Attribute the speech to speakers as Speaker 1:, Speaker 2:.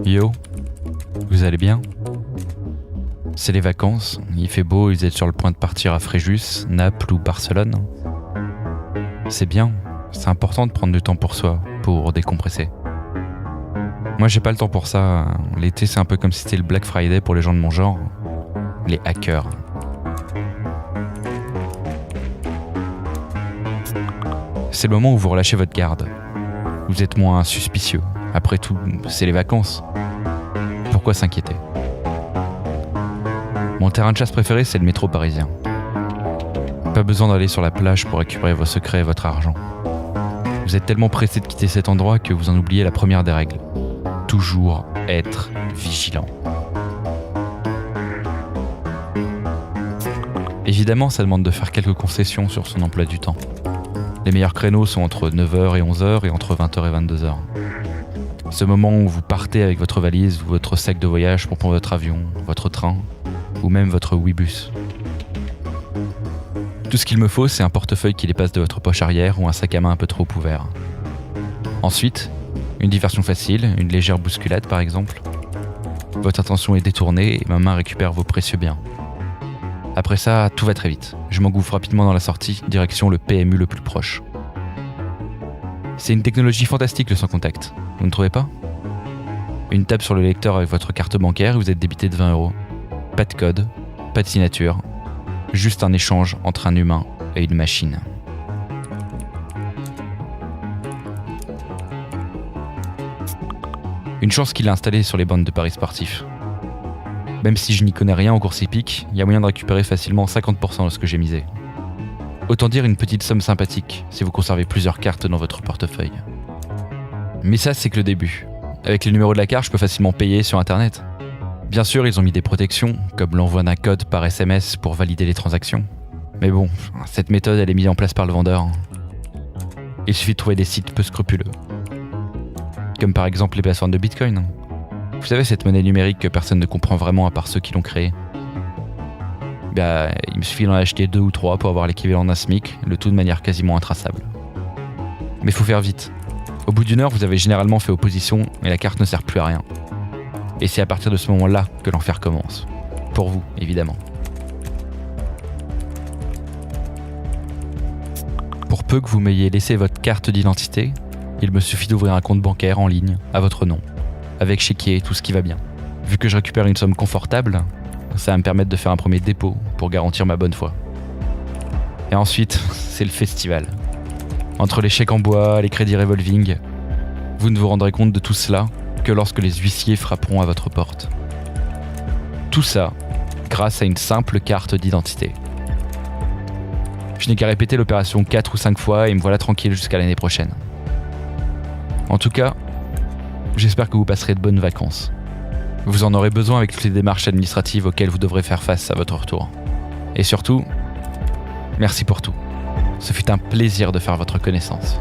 Speaker 1: Yo, vous allez bien? C'est les vacances, il fait beau, vous êtes sur le point de partir à Fréjus, Naples ou Barcelone. C'est bien, c'est important de prendre du temps pour soi, pour décompresser. Moi j'ai pas le temps pour ça, l'été c'est un peu comme si c'était le Black Friday pour les gens de mon genre, les hackers. C'est le moment où vous relâchez votre garde. Vous êtes moins suspicieux. Après tout, c'est les vacances. Pourquoi s'inquiéter? Mon terrain de chasse préféré, c'est le métro parisien. Pas besoin d'aller sur la plage pour récupérer vos secrets et votre argent. Vous êtes tellement pressé de quitter cet endroit que vous en oubliez la première des règles. Toujours être vigilant. Évidemment, ça demande de faire quelques concessions sur son emploi du temps. Les meilleurs créneaux sont entre 9h et 11h et entre 20h et 22h. Ce moment où vous partez avec votre valise ou votre sac de voyage pour prendre votre avion, votre train ou même votre Ouibus. Tout ce qu'il me faut, c'est un portefeuille qui dépasse de votre poche arrière ou un sac à main un peu trop ouvert. Ensuite, une diversion facile, une légère bousculade par exemple. Votre attention est détournée et ma main récupère vos précieux biens. Après ça, tout va très vite. Je m'engouffre rapidement dans la sortie, direction le PMU le plus proche. C'est une technologie fantastique le sans contact, vous ne trouvez pas? Une tape sur le lecteur avec votre carte bancaire et vous êtes débité de 20€. Pas de code, pas de signature, juste un échange entre un humain et une machine. Une chance qu'il a installé sur les bandes de paris sportifs. Même si je n'y connais rien en course hippique, il y a moyen de récupérer facilement 50% de ce que j'ai misé. Autant dire une petite somme sympathique si vous conservez plusieurs cartes dans votre portefeuille. Mais ça, c'est que le début. Avec le numéro de la carte, je peux facilement payer sur internet. Bien sûr, ils ont mis des protections, comme l'envoi d'un code par SMS pour valider les transactions. Mais bon, cette méthode, elle est mise en place par le vendeur. Il suffit de trouver des sites peu scrupuleux. Comme par exemple les plateformes de Bitcoin. Vous savez, cette monnaie numérique que personne ne comprend vraiment à part ceux qui l'ont créée. Il me suffit d'en acheter 2 ou 3 pour avoir l'équivalent d'un SMIC, le tout de manière quasiment intraçable. Mais faut faire vite. Au bout d'1 heure, vous avez généralement fait opposition et la carte ne sert plus à rien. Et c'est à partir de ce moment-là que l'enfer commence. Pour vous, évidemment. Pour peu que vous m'ayez laissé votre carte d'identité, il me suffit d'ouvrir un compte bancaire en ligne, à votre nom, avec chéquier et tout ce qui va bien. Vu que je récupère une somme confortable, ça va me permettre de faire un premier dépôt pour garantir ma bonne foi. Et ensuite, c'est le festival. Entre les chèques en bois, les crédits revolving, vous ne vous rendrez compte de tout cela que lorsque les huissiers frapperont à votre porte. Tout ça grâce à une simple carte d'identité. Je n'ai qu'à répéter l'opération 4 ou 5 fois et me voilà tranquille jusqu'à l'année prochaine. En tout cas, j'espère que vous passerez de bonnes vacances. Vous en aurez besoin avec toutes les démarches administratives auxquelles vous devrez faire face à votre retour. Et surtout, merci pour tout. Ce fut un plaisir de faire votre connaissance.